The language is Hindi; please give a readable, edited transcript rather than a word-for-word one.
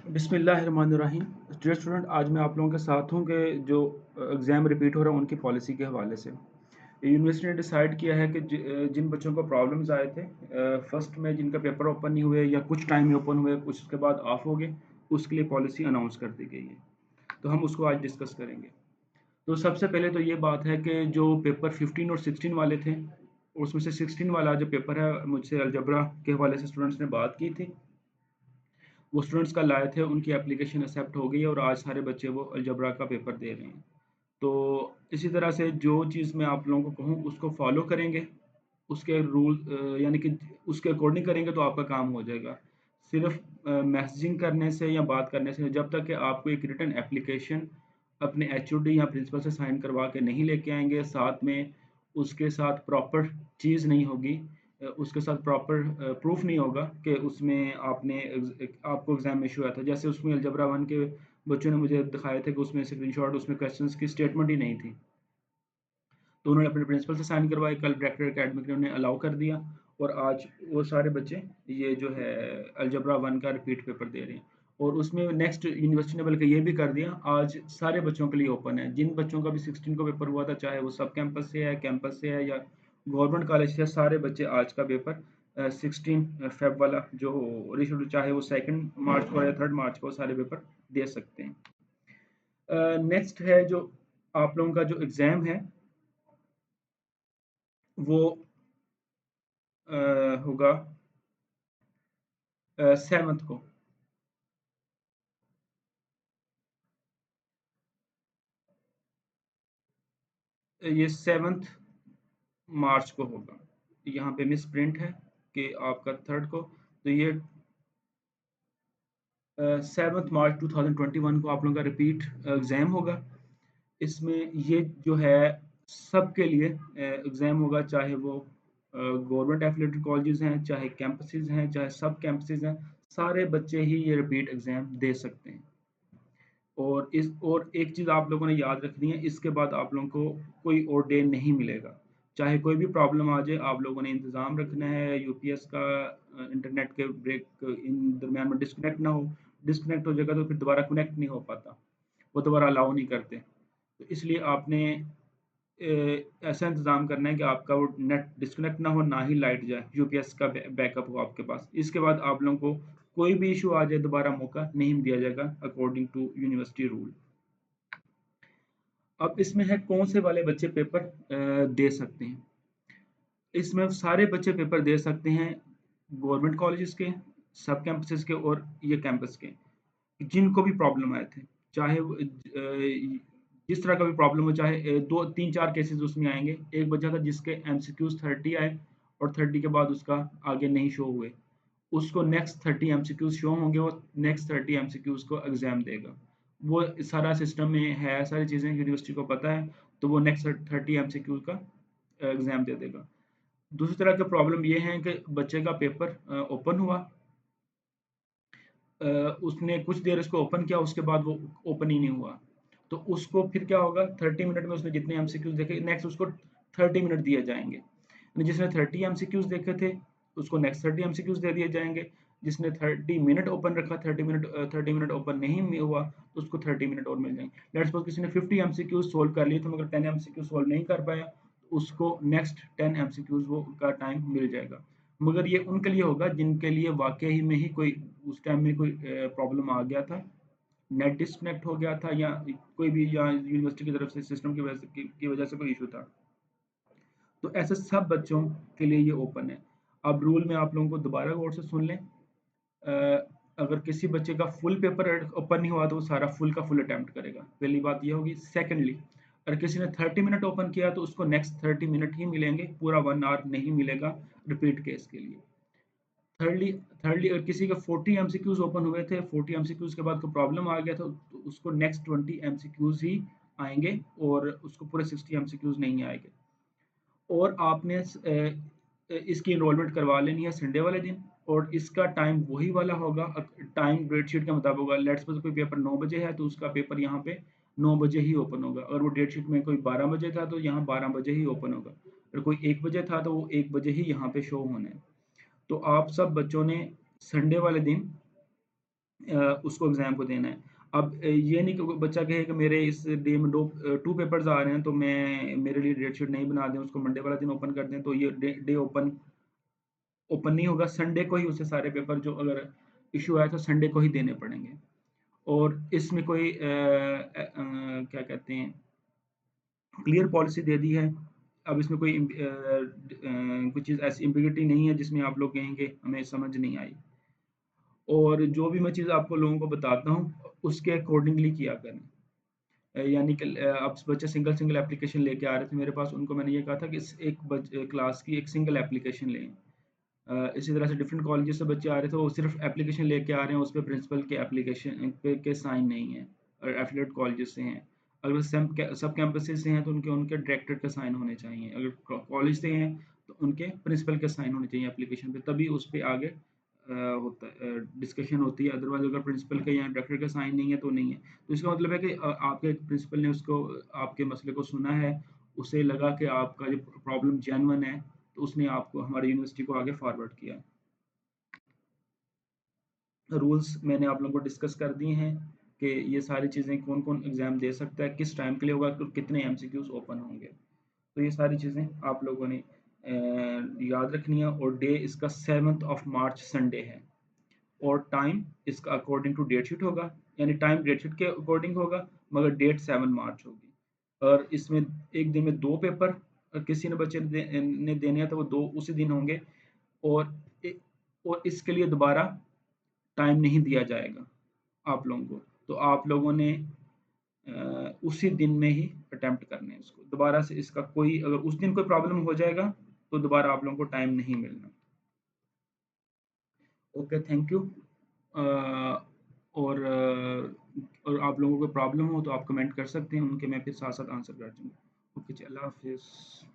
बिस्मिल्लाहिर्रहमानिर्रहीम। डियर स्टूडेंट, आज मैं आप लोगों के साथ हूँ कि जो एग्ज़ाम रिपीट हो रहा है उनकी पॉलिसी के हवाले से। यूनिवर्सिटी ने डिसाइड किया है कि जिन बच्चों को प्रॉब्लम्स आए थे फर्स्ट में जिनका पेपर ओपन नहीं हुए या कुछ टाइम में ओपन हुए कुछ उसके बाद ऑफ हो गए, उसके लिए पॉलिसी अनाउंस कर दी गई है। तो हम उसको आज डिस्कस करेंगे। तो सबसे पहले तो ये बात है कि जो पेपर 15 और 16 वाले थे, उसमें से 16 वाला जो पेपर है मुझसे अलजबरा के हवाले से स्टूडेंट्स ने बात की थी। वो स्टूडेंट्स कल आए थे, उनकी एप्लीकेशन एक्सेप्ट हो गई है और आज सारे बच्चे वो अलजबरा का पेपर दे रहे हैं। तो इसी तरह से जो चीज़ मैं आप लोगों को कहूँ उसको फॉलो करेंगे, उसके रूल यानी कि उसके अकॉर्डिंग करेंगे तो आपका काम हो जाएगा। सिर्फ़ मैसेजिंग करने से या बात करने से जब तक कि आपको एक रिटन एप्लीकेशन अपने एचओडी या प्रिंसिपल से साइन करवा के नहीं लेके आएँगे, साथ में उसके साथ प्रॉपर चीज़ नहीं होगी, उसके साथ प्रॉपर प्रूफ नहीं होगा कि उसमें आपको एग्ज़ाम में इश्यू आया था। जैसे उसमें अलजेब्रा 1 के बच्चों ने मुझे दिखाए थे कि उसमें स्क्रीनशॉट उसमें क्वेश्चंस की स्टेटमेंट ही नहीं थी। तो उन्होंने अपने प्रिंसिपल से साइन करवाए, कल डायरेक्टर एकेडमिक ने उन्हें अलाउ कर दिया और आज वो सारे बच्चे ये जो है अलजेब्रा 1 का रिपीट पेपर दे रहे हैं। और उसमें नेक्स्ट यूनिवर्सिटी ने बल्कि ये भी कर दिया, आज सारे बच्चों के लिए ओपन है। जिन बच्चों का भी 16 को पेपर हुआ था, चाहे वो सब कैंपस से है या गवर्नमेंट कॉलेज से है, सारे बच्चे आज का पेपर 16 फेब वाला जो रीशेड्यूल, चाहे वो 2 मार्च को या 3 मार्च को, सारे पेपर दे सकते हैं। नेक्स्ट है जो आप लोगों का जो एग्ज़ाम है वो होगा 7th को। ये 7th मार्च को होगा। यहाँ पे मिस प्रिंट है कि आपका 3rd को, तो ये 7th मार्च 2021 को आप लोगों का रिपीट एग्ज़ाम होगा। इसमें ये जो है सबके लिए एग्ज़ाम होगा, चाहे वो गवर्नमेंट एफिलिएटेड कॉलेजेस हैं, चाहे कैंपसेस हैं, चाहे सब कैंपसेस हैं, सारे बच्चे ही ये रिपीट एग्ज़ाम दे सकते हैं। और एक चीज़ आप लोगों ने याद रखनी है, इसके बाद आप लोगों को कोई और डे नहीं मिलेगा। चाहे कोई भी प्रॉब्लम आ जाए, आप लोगों ने इंतज़ाम रखना है यूपीएस का, इंटरनेट के ब्रेक इन दरमियान में डिस्कनेक्ट ना हो। डिस्कनेक्ट हो जाएगा तो फिर दोबारा कनेक्ट नहीं हो पाता, वो दोबारा अलाउ नहीं करते। तो इसलिए आपने ऐसा इंतज़ाम करना है कि आपका वो नेट डिस्कनेक्ट ना हो, ना ही लाइट जाए, यूपीएस का बैकअप हो आपके पास। इसके बाद आप लोगों को कोई भी इश्यू आ जाए, दोबारा मौका नहीं दिया जाएगा अकॉर्डिंग टू यूनिवर्सिटी रूल। अब इसमें है कौन से वाले बच्चे पेपर दे सकते हैं। इसमें सारे बच्चे पेपर दे सकते हैं, गवर्नमेंट कॉलेजेस के, सब कैंपसेस के और ये कैंपस के, जिनको भी प्रॉब्लम आए थे। चाहे वो जिस तरह का भी प्रॉब्लम हो, चाहे 2 3-4 केसेस उसमें आएँगे। एक बच्चा था जिसके एमसीक्यूज़ 30 आए और 30 के बाद उसका आगे नहीं शो हुए। उसको नेक्स्ट 30 एमसीक्यूज़ शो होंगे, वो नेक्स्ट 30 एमसीक्यूज़ को एग्ज़ाम देगा। वो सारा सिस्टम में है, सारी चीज़ें यूनिवर्सिटी को पता है, तो वो नेक्स्ट 30 एमसीक्यूज़ का एग्ज़ाम दे देगा। दूसरी तरह की प्रॉब्लम ये है कि बच्चे का पेपर ओपन हुआ, अ, उसने कुछ देर इसको ओपन किया, उसके बाद वो ओपन ही नहीं हुआ। तो उसको फिर क्या होगा, 30 मिनट में उसने जितने एमसीक्यूज़ देखे, नेक्स्ट उसको 30 मिनट दिए जाएँगे। यानी जिसने 30 एमसीक्यूज़ देखे थे, उसको नेक्स्ट 30 एमसीक्यूज़ दे दिए जाएँगे। जिसने 30 मिनट ओपन रखा, 30 मिनट ओपन नहीं हुआ, तो उसको 30 मिनट और मिल जाएँगे। लेट्स सपोज़ किसी ने 50 एमसीक्यूज़ सॉल्व कर लिए थे मगर 10 एमसीक्यूज़ सॉल्व नहीं कर पाया, तो उसको नेक्स्ट 10 एमसीक्यूज़ वो का टाइम मिल जाएगा। मगर ये उनके लिए होगा जिनके लिए वाक़ई में ही कोई उस टाइम में कोई प्रॉब्लम आ गया था, नेट डिस्कनेक्ट हो गया था या कोई भी, या यूनिवर्सिटी की तरफ से सिस्टम की वजह से कोई इश्यू था। तो ऐसे सब बच्चों के लिए ये ओपन है। अब रूल में आप लोगों को दोबारा गौर से सुन लें। अगर किसी बच्चे का फुल पेपर ओपन नहीं हुआ तो वो सारा फुल का फुल अटेम्प्ट करेगा। पहली बात ये होगी। सेकंडली, अगर किसी ने 30 मिनट ओपन किया तो उसको नेक्स्ट 30 मिनट ही मिलेंगे, पूरा 1 आवर नहीं मिलेगा रिपीट केस के लिए। थर्डली थर्डली अगर किसी का 40 एमसीक्यूज़ ओपन हुए थे, 40 एमसीक्यूज़ के बाद कोई प्रॉब्लम आ गया था, तो उसको नेक्स्ट 20 एमसीक्यूज़ ही आएँगे और उसको पूरे 60 एमसीक्यूज़ नहीं आएँगे। और आपने इसकी एनरोलमेंट करवा लेनी है संडे वाले दिन, और इसका टाइम वही वाला होगा, टाइम डेट शीट के मुताबिक होगा। लेट्स सपोज़ कोई पेपर 9 बजे है, तो उसका पेपर यहाँ पे 9 बजे ही ओपन होगा। अगर वो डेट शीट में कोई 12 बजे था, तो यहाँ 12 बजे ही ओपन होगा। अगर कोई 1 बजे था, तो वो 1 बजे ही यहाँ पे शो होना है। तो आप सब बच्चों ने संडे वाले दिन उसको एग्ज़ाम को देना है। अब ये नहीं कि कोई बच्चा कहे कि मेरे इस डे में 2 पेपर्स आ रहे हैं, तो मैं मेरे लिए डेट शीट नहीं बना दें, उसको मंडे वाला दिन ओपन कर दें, तो ये डे डे ओपन ओपन नहीं होगा। संडे को ही उसे सारे पेपर जो अगर इश्यू आया तो संडे को ही देने पड़ेंगे। और इसमें कोई क्या कहते हैं, क्लियर पॉलिसी दे दी है। अब इसमें कोई कोई चीज़ ऐसी एम्बिग्यूइटी नहीं है जिसमें आप लोग कहेंगे हमें समझ नहीं आई। और जो भी मैं चीज़ आपको लोगों को बताता हूँ, उसके अकॉर्डिंगली किया करें। यानी कि अब बच्चे सिंगल-सिंगल एप्लीकेशन लेके आ रहे थे मेरे पास, उनको मैंने ये कहा था कि इस एक क्लास की एक सिंगल एप्लीकेशन लें। इसी तरह से डिफरेंट कॉलेजेस से बच्चे आ रहे थे, वो सिर्फ़ एप्लीकेशन लेके आ रहे हैं, उसपे प्रिंसिपल के एप्लीकेशन के साइन नहीं है और एफिलिएट कॉलेजेस से हैं। अगर सब कैंपसेस से हैं, तो उनके उनके डायरेक्टर के साइन होने चाहिए। अगर कॉलेज से हैं, तो उनके प्रिंसिपल के साइन होने चाहिए एप्लीकेशन पे, तभी उस पे आगे होता है डिस्कशन होती है। अदरवाइज़ अगर प्रिंसिपल के या डायरेक्टर का साइन नहीं है, तो नहीं है। तो इसका मतलब है कि आपके प्रिंसिपल ने उसको आपके मसले को सुना है, उसे लगा कि आपका जो प्रॉब्लम जेन्युइन है, तो उसने आपको हमारी यूनिवर्सिटी को आगे फॉरवर्ड किया। रूल्स मैंने आप लोगों को डिस्कस कर दिए हैं कि ये सारी चीज़ें कौन-कौन एग्ज़ाम दे सकता है, किस टाइम के लिए होगा, तो कितने एमसीक्यूज़ ओपन होंगे। तो ये सारी चीज़ें आप लोगों ने याद रखनी है। और डे इसका 7th ऑफ मार्च संडे है और टाइम इसका अकॉर्डिंग टू डेट शीट होगा, यानी टाइम डेट शीट के अकॉर्डिंग होगा, मगर डेट 7 मार्च होगी। और इसमें एक दिन में 2 पेपर किसी ने बच्चे ने देने हैं, तो वो 2 उसी दिन होंगे। और ए और इसके लिए दोबारा टाइम नहीं दिया जाएगा आप लोगों को। तो आप लोगों ने उसी दिन में ही अटेम्प्ट करने हैं इसको। दोबारा से इसका कोई अगर उस दिन कोई प्रॉब्लम हो जाएगा, तो दोबारा आप लोगों को टाइम नहीं मिलना। Okay, thank you. अ, और आप लोगों को प्रॉब्लम हो तो आप कमेंट कर सकते हैं, उनके मैं फिर साथ-साथ आंसर कर दूँगा। ओके जी, अल्लाह हाफ़िज़।